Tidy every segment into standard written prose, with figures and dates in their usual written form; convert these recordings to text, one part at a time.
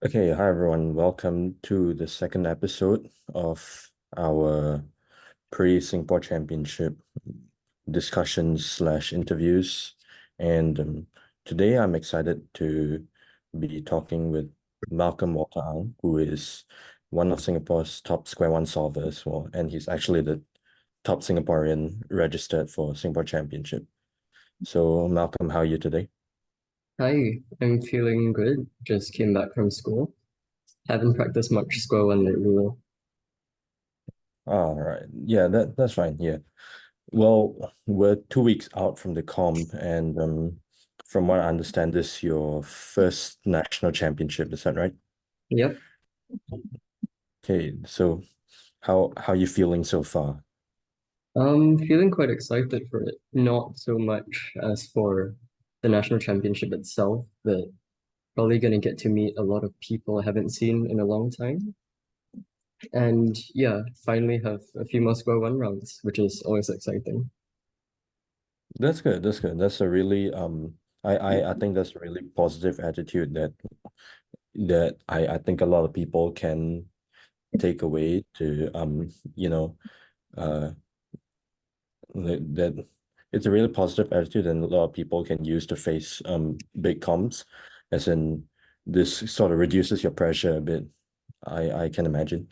Okay, hi everyone. Welcome to the second episode of our pre-Singapore Championship discussions slash interviews. And today I'm excited to be talking with Malcolm Walker Ang, who is one of Singapore's top square one solvers. Well, and he's actually the top Singaporean registered for Singapore Championship. So Malcolm, how are you today? Hi, I'm feeling good. Just came back from school. Haven't practiced much square one lately though. All right. Yeah, that's fine. Yeah. Well, we're 2 weeks out from the comp, and from what I understand, this is your first national championship. Is that right? Yep. Okay, so how you feeling so far? Feeling quite excited for it. Not so much as for the national championship itself, but probably gonna get to meet a lot of people I haven't seen in a long time. And yeah, finally have a few more square one rounds, which is always exciting. That's good. That's good. That's a really I think that's a really positive attitude that I think a lot of people can take away to uh that it's a really positive attitude and a lot of people can use to face big comps, as in this sort of reduces your pressure a bit. I can imagine.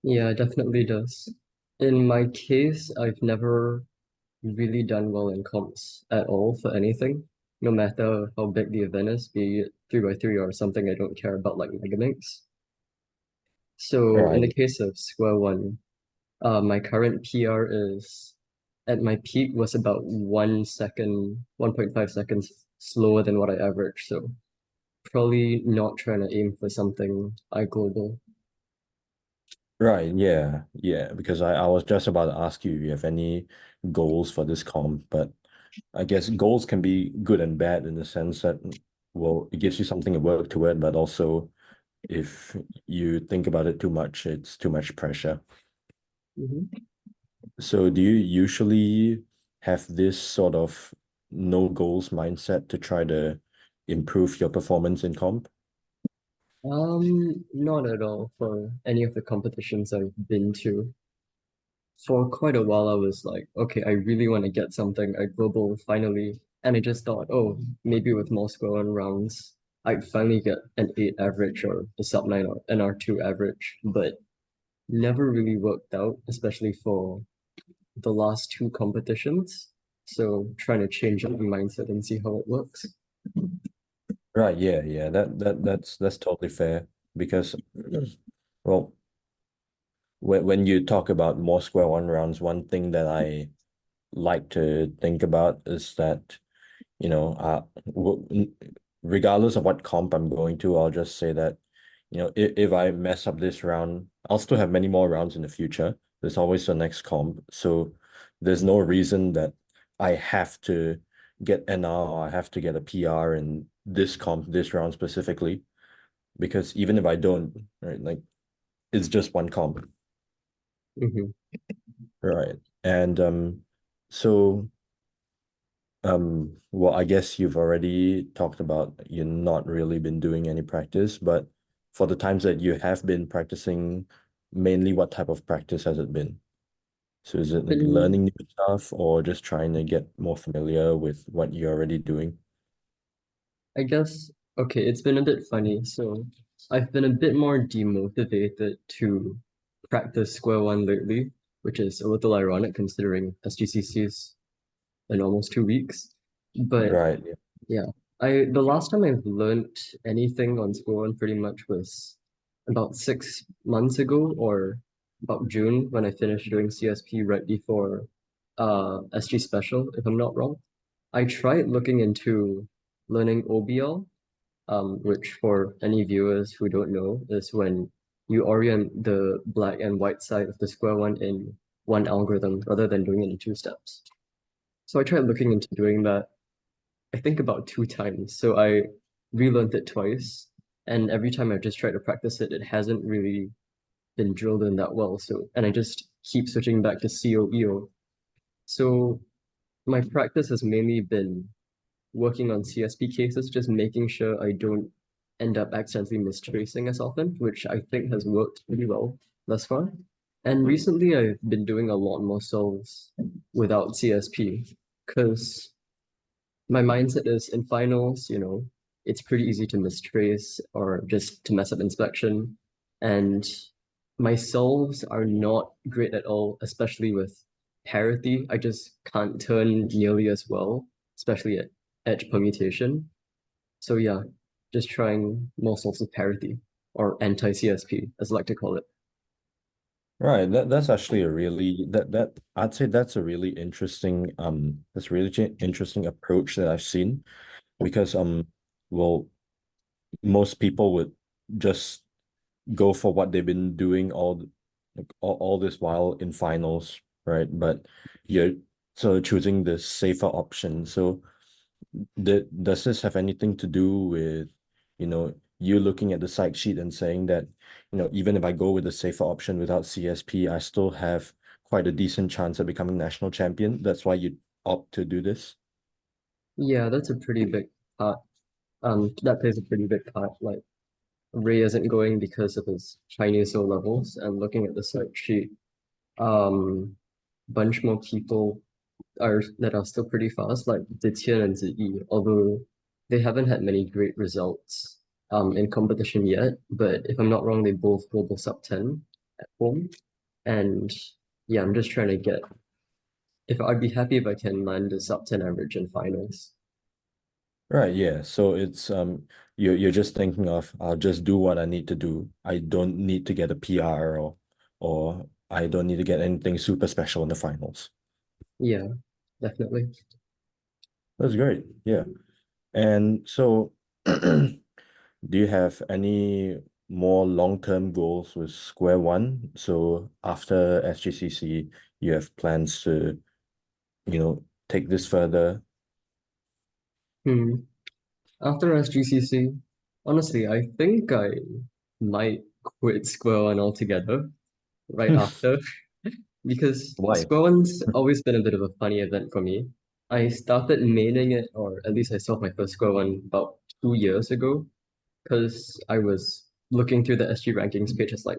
Yeah, it definitely does. In my case, I've never really done well in comps at all for anything, no matter how big the event is, be it 3x3 or something I don't care about like Megaminx. So in the Right. case of square one, my current PR is at my peak was about 1 second, 1.5 seconds slower than what I average. So probably not trying to aim for something global. Right. Yeah. Yeah. Because I was just about to ask you if you have any goals for this comp, but I guess goals can be good and bad in the sense that, well, it gives you something to work toward, but also if you think about it too much, it's too much pressure. Mhm. So do you usually have this sort of no goals mindset to try to improve your performance in comp? Not at all for any of the competitions I've been to. For quite a while, I was like, okay, I really want to get something at global finally. And I just thought, oh, maybe with more score on rounds, I'd finally get an 8 average or a sub 9 or an R2 average. But never really worked out, especially for the last two competitions. So trying to change up my mindset and see how it works. Right, yeah, yeah. That's totally fair because well, when you talk about more square one rounds, one thing that I like to think about is that, you know, regardless of what comp I'm going to, I'll just say that, if I mess up this round, I'll still have many more rounds in the future. There's always the next comp. So there's no reason that I have to get NR or I have to get a PR in this comp, this round specifically, because even if I don't, right, like it's just one comp, Hmm. right? And so well, I guess you've already talked about you're not really been doing any practice, but for the times that you have been practicing, mainly what type of practice has it been? So is it like Been, learning new stuff or just trying to get more familiar with what you're already doing? I guess, okay, it's been a bit funny. So I've been a bit more demotivated to practice square one lately, which is a little ironic considering SGCC is in almost 2 weeks. But Right. Yeah. yeah, the last time I've learned anything on square one pretty much was about 6 months ago or about June when I finished doing CSP right before SG Special, if I'm not wrong. I tried looking into learning OBL, which for any viewers who don't know is when you orient the black and white side of the square one in one algorithm rather than doing it in two steps. So I tried looking into doing that, I think about 2 times. So I relearned it twice, and every time I've just tried to practice it, it hasn't really been drilled in that well. So, and I just keep switching back to COEO. So my practice has mainly been working on CSP cases, just making sure I don't end up accidentally mistracing as often, which I think has worked pretty well thus far. And recently, I've been doing a lot more solves without CSP because my mindset is in finals, it's pretty easy to mistrace or just to mess up inspection. And my solves are not great at all, especially with parity. I just can't turn nearly as well, especially at edge permutation. So yeah, just trying more solves with parity or anti-CSP, as I like to call it. Right, that's actually a really that I'd say that's a really interesting interesting approach that I've seen because well most people would just go for what they've been doing all this while in finals, right? But you're so choosing the safer option. So does this have anything to do with, you looking at the site sheet and saying that, even if I go with the safer option without CSP, I still have quite a decent chance of becoming national champion? That's why you opt to do this? Yeah, that's a pretty big part. That plays a pretty big part. Like Ray isn't going because of his Chinese O levels, and looking at the site sheet, bunch more people that are still pretty fast, like Zetian and Ziyi, although they haven't had many great results in competition yet. But if I'm not wrong, they both global sub 10 at home. And yeah, I'm just trying to get if I'd be happy if I can land a sub 10 average in finals. Right, yeah. So it's you're just thinking of, I'll just do what I need to do. I don't need to get a PR, or I don't need to get anything super special in the finals. Yeah, definitely. That's great. Yeah. And so do you have any more long-term goals with Square One? So after SGCC, you have plans to, take this further? Hmm. After SGCC, honestly, I think I might quit Square One altogether right after because Why? Square One's always been a bit of a funny event for me. I started maining it, or at least I saw my first Square One about 2 years ago because I was looking through the SG rankings page. It's like,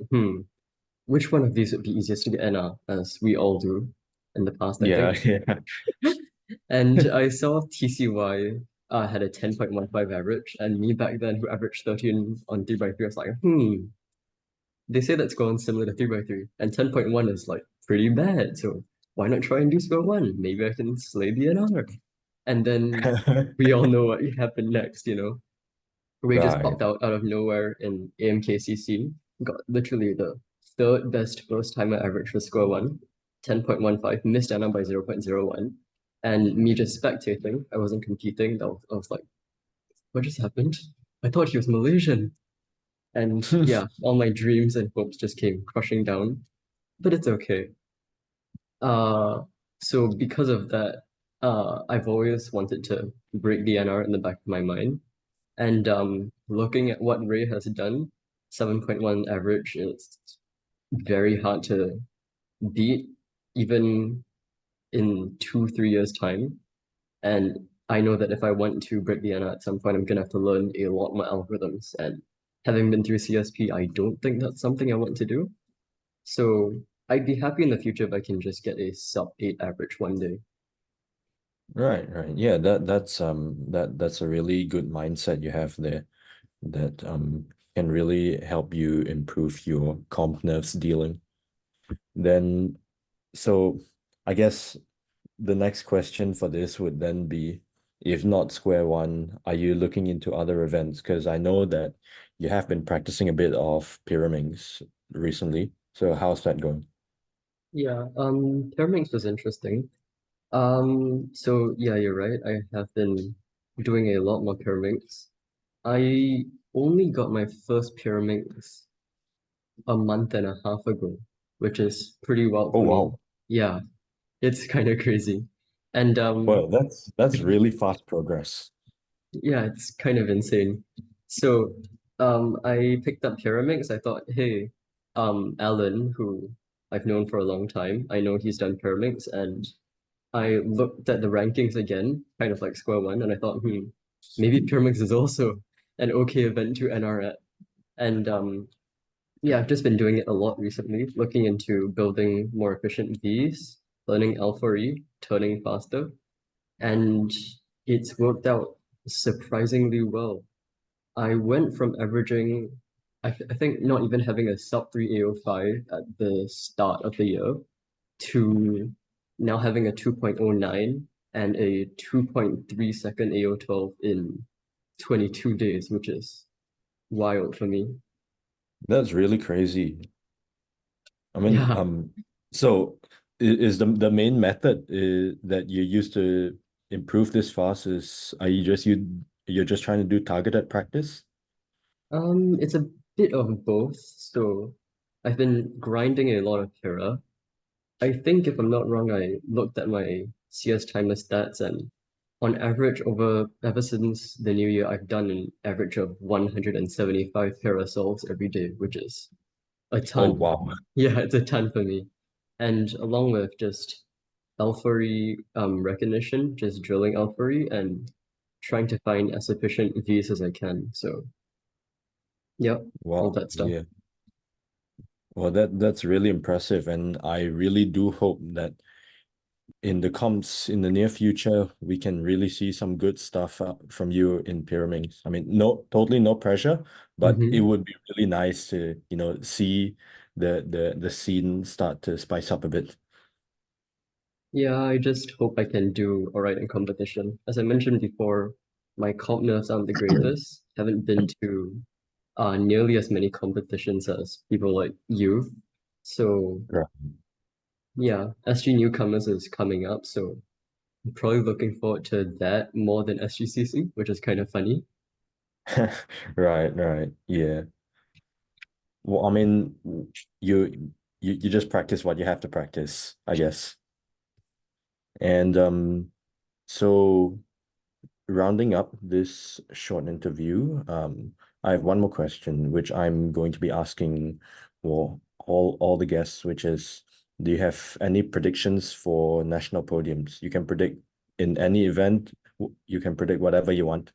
which one of these would be easiest to get NR, as we all do in the past, I Yeah, think. yeah. And I saw TCY had a 10.15 average, and me back then, who averaged 13 on 3 by 3, I was like, they say that's going similar to 3 by 3, and 10.1 is like pretty bad. So why not try and do square one? Maybe I can slay the NR. And then we all know what happened next. Ray just Right. popped out of nowhere in AMKCC, got literally the third best first timer average for score one, 10.15, missed Anna by 0.01. And me just spectating, I wasn't competing. I was like, what just happened? I thought he was Malaysian. And yeah, all my dreams and hopes just came crushing down. But it's okay. Uh, so because of that, I've always wanted to break the NR in the back of my mind. And looking at what Ray has done, 7.1 average is very hard to beat, even in 2, 3 years' time. And I know that if I want to break the NR at some point, I'm gonna have to learn a lot more algorithms. And having been through CSP, I don't think that's something I want to do. So I'd be happy in the future if I can just get a sub 8 average one day. Right, right. Yeah, that's a really good mindset you have there that can really help you improve your comp nerves dealing. Then so I guess the next question for this would then be, if not Square One, are you looking into other events? Because I know that you have been practicing a bit of pyramids recently. So how's that going? Yeah, Terminix was interesting. So yeah, you're right. I have been doing a lot more pyramids. I only got my first pyramids a month and a half ago, which is pretty wild Oh for me. wow. Yeah, it's kind of crazy. And Well, that's really fast progress. yeah, it's kind of insane. So I picked up pyramids. I thought, hey, Alan, who I've known for a long time, I know he's done pyramids, and I looked at the rankings again, kind of like square one, and I thought, maybe pyramids is also an okay event to enter at. And yeah, I've just been doing it a lot recently, looking into building more efficient Vs, learning Alpha E, turning faster, and it's worked out surprisingly well. I went from averaging, I think not even having a sub 3 AO5 at the start of the year to now having a 2.09 and a 2.3 second AO12 in 22 days, which is wild for me. That's really crazy. I mean, Yeah. so is the main method that you use to improve this fast is are you're just trying to do targeted practice? It's a bit of both. So I've been grinding a lot of Kira. I think if I'm not wrong, I looked at my CS timer stats and on average ever since the new year, I've done an average of 175 parasols every day, which is a Oh ton. wow. Yeah, it's a ton for me. And along with just alpha recognition, just drilling alpha and trying to find as efficient Vs as I can. So, yep, all Wow. that stuff. Yeah. Well, that's really impressive, and I really do hope that in the comps in the near future we can really see some good stuff from you in Pyraminx. I mean, totally no pressure, but it Hmm. would be really nice to, see the scene start to spice up a bit. Yeah, I just hope I can do all right in competition. As I mentioned before, my comp nerves aren't the greatest. Haven't been to nearly as many competitions as people like you. So Right. yeah, SG Newcomers is coming up, so I'm probably looking forward to that more than SGCC, which is kind of funny. Right, right. Yeah. Well, I mean, you just practice what you have to practice, I guess. And so rounding up this short interview, I have one more question, which I'm going to be asking, well, all the guests, which is, do you have any predictions for national podiums? You can predict in any event, you can predict whatever you want.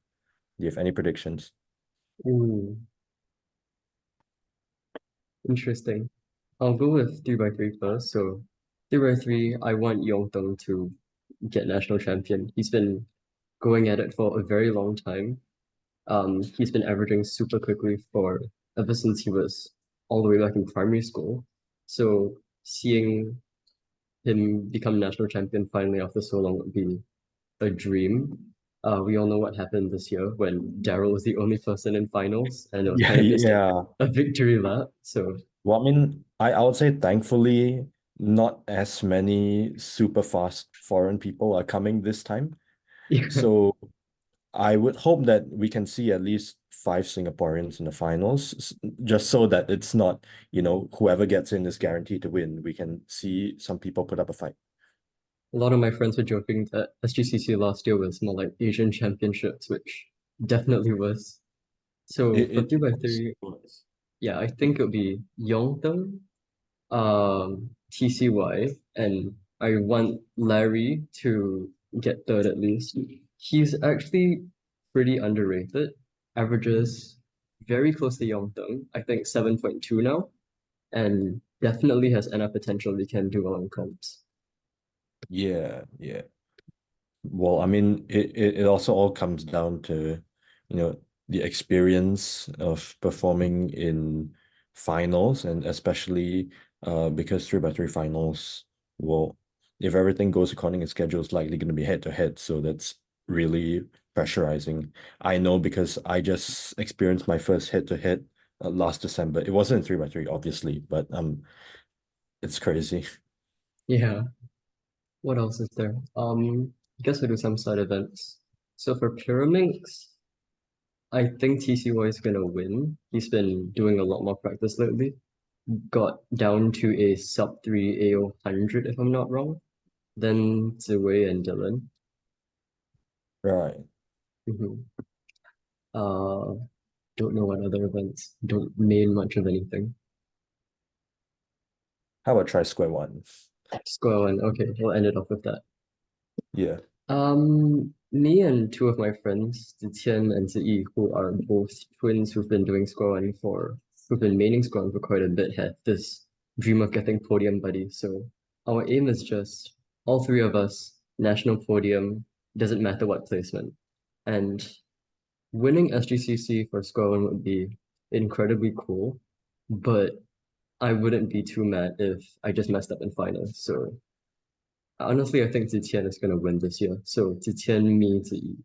Do you have any predictions? Ooh, interesting. I'll go with 3x3 first. So 3x3, I want Yong Dong to get national champion. He's been going at it for a very long time. He's been averaging super quickly for ever since he was all the way back in primary school. So seeing him become national champion finally after so long would be a dream. We all know what happened this year when Daryl was the only person in finals, and it was Yeah, kind of just yeah. a victory lap. So Well, I mean, I would say thankfully not as many super fast foreign people are coming this time. yeah, So I would hope that we can see at least five Singaporeans in the finals, just so that it's not, whoever gets in is guaranteed to win. We can see some people put up a fight. a lot of my friends were joking that SGCC last year was more like Asian championships, which definitely was. So It, for it three by was. three, yeah, I think it would be Yongdeng, TCY, and I want Larry to get third at least. He's actually pretty underrated, averages very close to Yongdeng, I think 7.2 now, and definitely has enough potential he can do well in comps. Yeah, yeah. Well, I mean, it also all comes down to, the experience of performing in finals, and especially because 3x3 finals, well, if everything goes according to schedule, it's likely going to be head to head. So that's really pressurizing. I know because I just experienced my first head to head last December. It wasn't 3x3, obviously, but it's crazy. Yeah, what else is there? I guess we do some side events. So for Pyraminx, I think TCY is gonna win. He's been doing a lot more practice lately. Got down to a sub 3 AO 100 if I'm not wrong. Then Ziwei and Dylan. Right. Hmm. Uh, don't know what other events. Don't main much of anything. How about try square one? Square one. Okay, we'll end it off with that. Yeah. Me and two of my friends, Zitian and Ziyi, who are both twins who've been doing who've been maining squad for quite a bit, have this dream of getting podium buddy. So our aim is just all three of us, national podium, doesn't matter what placement. And winning SGCC for squad one would be incredibly cool, but I wouldn't be too mad if I just messed up in finals. So honestly, I think Zitian is gonna win this year. So Zitian, me, Ziyi.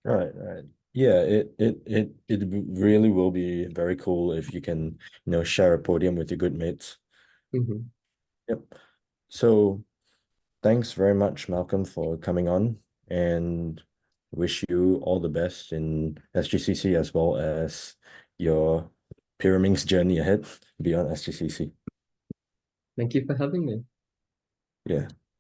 Right, right. Yeah, it really will be very cool if you can, share a podium with your good mates. Mhm. Yep. So thanks very much, Malcolm, for coming on, and wish you all the best in SGCC as well as your pyramid's journey ahead beyond SGCC. Thank you for having me. Yeah.